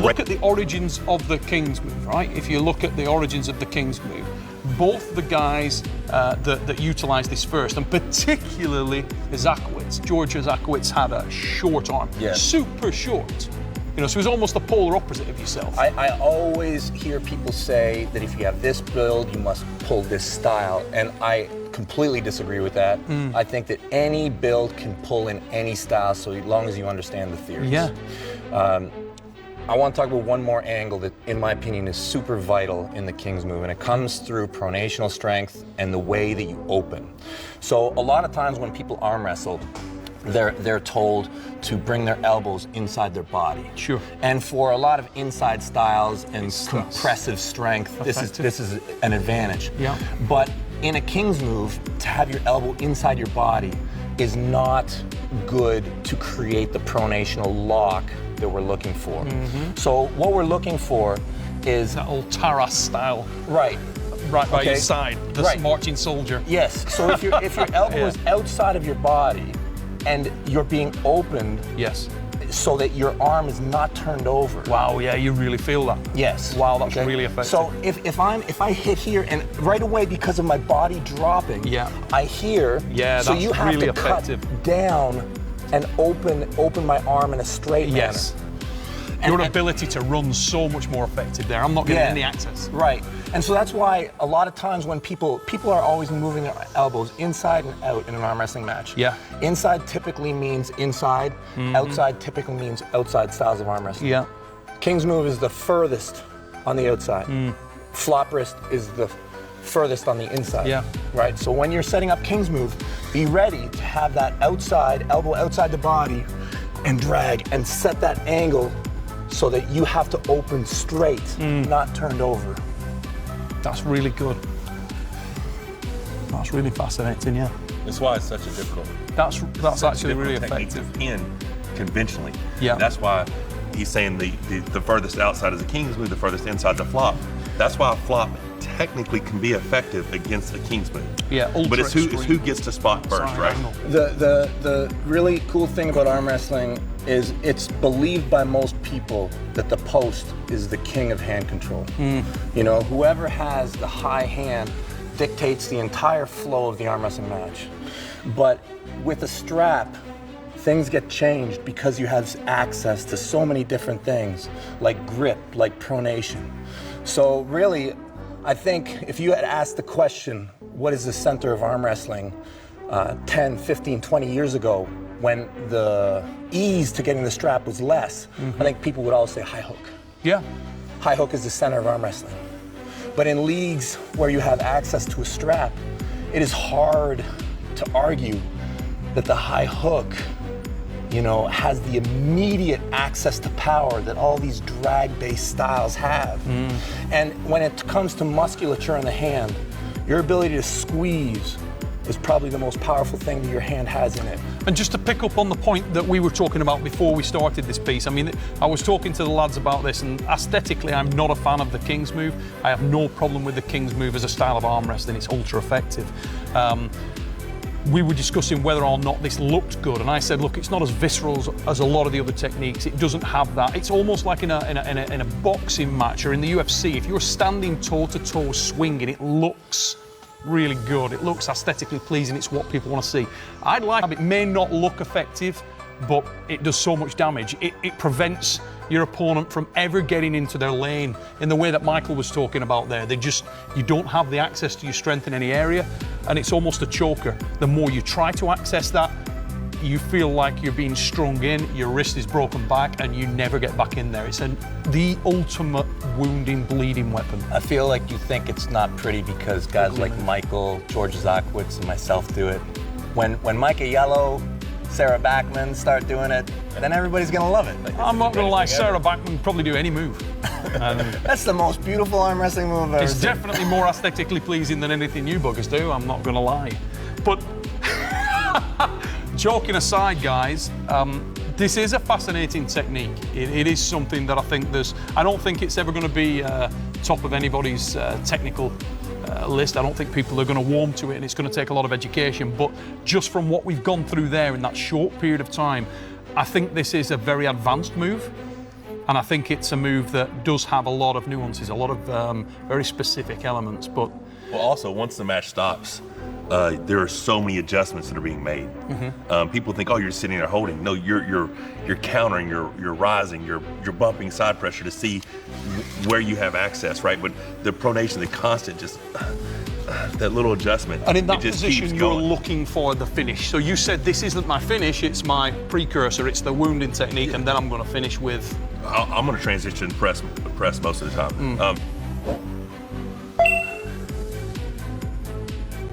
look at the origins of the King's move, right? If you look at the origins of the King's move, both the guys that utilised this first, and particularly Zakowicz, George Zakowicz had a short arm, super short. You know, so he's almost the polar opposite of yourself. I always hear people say that if you have this build, you must pull this style, and I completely disagree with that. I think that any build can pull in any style, so long as you understand the theories. Yeah. I want to talk about one more angle that, in my opinion, is super vital in the King's move, and it comes through pronational strength and the way that you open. So a lot of times when people arm wrestle, they're told to bring their elbows inside their body. Sure. And for a lot of inside styles and compressive strength, this is an advantage. Yeah. But in a King's move, to have your elbow inside your body is not good to create the pronational lock that we're looking for. So what we're looking for is that old Taras style. Right By your side, the marching soldier. Yes. So if your elbow is outside of your body and you're being opened, so that your arm is not turned over. Wow, yeah, you really feel that. Yes. Wow, that's really effective. So if I hit here and right away because of my body dropping, I hear. Yeah, so that's you have really to effective. Cut down and open my arm in a straight manner. Yes. Your ability to run so much more effective there. I'm not getting any access. Right. And so that's why a lot of times when people are always moving their elbows inside and out in an arm wrestling match. Yeah. Inside typically means inside. Outside typically means outside styles of arm wrestling. Yeah. King's move is the furthest on the outside. Flop wrist is the furthest on the inside. Yeah. Right. So when you're setting up King's move, be ready to have that outside elbow outside the body and drag and set that angle so that you have to open straight, not turned over. That's really good. That's really fascinating, yeah. That's why it's such a difficult. That's actually really effective. To pin conventionally. Yeah. That's why he's saying the furthest outside is a King's move, the furthest inside the flop. That's why a flop technically can be effective against a King's move. Yeah, but it's who gets to spot first, right? The really cool thing about arm wrestling is it's believed by most people that the post is the king of hand control. You know, whoever has the high hand dictates the entire flow of the arm wrestling match. But with a strap, things get changed because you have access to so many different things, like grip, like pronation. So really, I think if you had asked the question, what is the center of arm wrestling 10, 15, 20 years ago, when the ease to getting the strap was less, I think people would all say high hook. Yeah. High hook is the center of arm wrestling. But in leagues where you have access to a strap, it is hard to argue that the high hook, you know, has the immediate access to power that all these drag-based styles have. And when it comes to musculature in the hand, your ability to squeeze is probably the most powerful thing that your hand has in it. And just to pick up on the point that we were talking about before we started this piece, I mean, I was talking to the lads about this, and aesthetically, I'm not a fan of the King's move. I have no problem with the King's move as a style of arm wrestling. It's ultra effective. We were discussing whether or not this looked good, and I said, look, it's not as visceral as a lot of the other techniques. It doesn't have that. It's almost like in a boxing match or in the UFC. If you're standing toe-to-toe swinging, it looks really good. It looks aesthetically pleasing. It's what people want to see. I'd like it may not look effective, but it does so much damage. It prevents your opponent from ever getting into their lane in the way that Michael was talking about there. You don't have the access to your strength in any area, and it's almost a choker. The more you try to access that, you feel like you're being strung in, your wrist is broken back, and you never get back in there. It's the ultimate wounding, bleeding weapon. I feel like you think it's not pretty because guys like Michael, George Zakowicz, and myself do it. When Micah Yellow, Sarah Backman start doing it, then everybody's gonna love it. I'm not gonna lie, Sarah Backman can probably do any move. That's the most beautiful arm wrestling move I've ever seen. It's definitely more aesthetically pleasing than anything you buggers do, I'm not gonna lie. But joking aside, guys, this is a fascinating technique. It is something that I don't think it's ever going to be top of anybody's technical list. I don't think people are going to warm to it, and it's going to take a lot of education. But just from what we've gone through there in that short period of time, I think this is a very advanced move. And I think it's a move that does have a lot of nuances, a lot of very specific elements. But Well, also, once the match stops, there are so many adjustments that are being made. People think, oh, you're sitting there holding. No, you're countering, you're rising, you're bumping side pressure to see where you have access, right? But the pronation, the constant, just that little adjustment. And in that it just position, keeps you're going. looking for the finish. So you said this isn't my finish; it's my precursor. It's the wounding technique, and then I'm going to finish with. I'm going to transition press most of the time.